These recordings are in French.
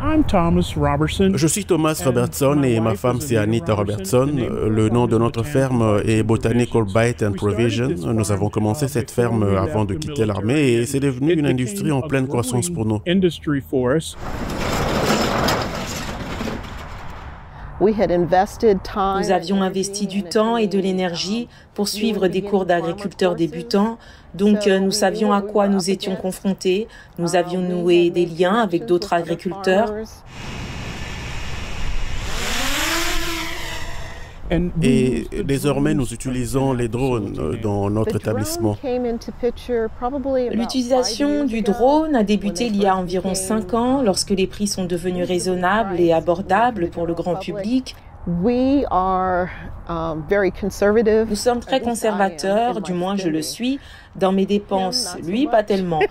Je suis Thomas Robertson et ma femme c'est Anita Robertson. Le nom de notre ferme est Botanical Bite and Provision. Nous avons commencé cette ferme avant de quitter l'armée et c'est devenu une industrie en pleine croissance pour nous. Nous avions investi du temps et de l'énergie pour suivre des cours d'agriculteurs débutants, donc nous savions à quoi nous étions confrontés, nous avions noué des liens avec d'autres agriculteurs. Et désormais, nous utilisons les drones dans notre établissement. L'utilisation du drone a débuté il y a environ 5 ans, lorsque les prix sont devenus raisonnables et abordables pour le grand public. Nous sommes très conservateurs, du moins je le suis, dans mes dépenses. Lui, pas tellement.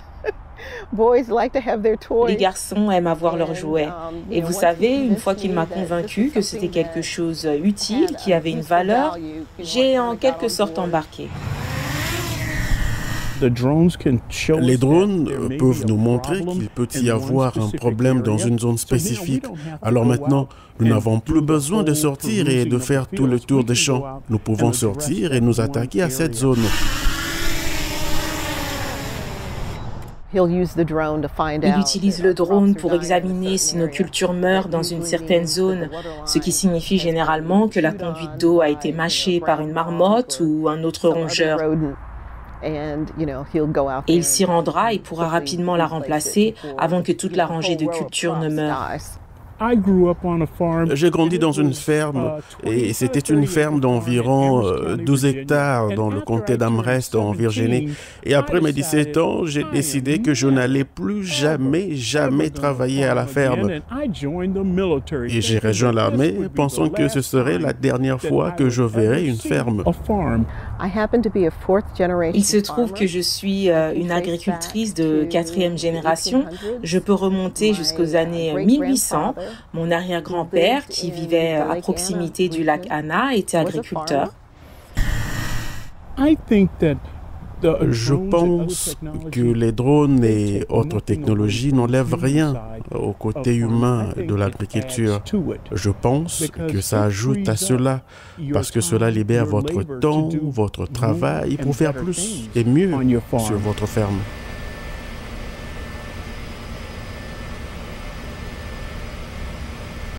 Les garçons aiment avoir leurs jouets. Et vous savez, une fois qu'il m'a convaincu que c'était quelque chose utile, qui avait une valeur, j'ai en quelque sorte embarqué. Les drones peuvent nous montrer qu'il peut y avoir un problème dans une zone spécifique. Alors maintenant, nous n'avons plus besoin de sortir et de faire tout le tour des champs. Nous pouvons sortir et nous attaquer à cette zone. Il utilise le drone pour examiner si nos cultures meurent dans une certaine zone, ce qui signifie généralement que la conduite d'eau a été mâchée par une marmotte ou un autre rongeur. Et il s'y rendra et pourra rapidement la remplacer avant que toute la rangée de cultures ne meure. J'ai grandi dans une ferme et c'était une ferme d'environ 12 hectares dans le comté d'Amherst en Virginie. Et après mes 17 ans, j'ai décidé que je n'allais plus jamais travailler à la ferme. Et j'ai rejoint l'armée pensant que ce serait la dernière fois que je verrais une ferme. Il se trouve que je suis une agricultrice de 4e génération. Je peux remonter jusqu'aux années 1800. Mon arrière-grand-père, qui vivait à proximité du lac Anna, était agriculteur. Je pense que les drones et autres technologies n'enlèvent rien au côté humain de l'agriculture. Je pense que ça ajoute à cela, parce que cela libère votre temps, votre travail pour faire plus et mieux sur votre ferme.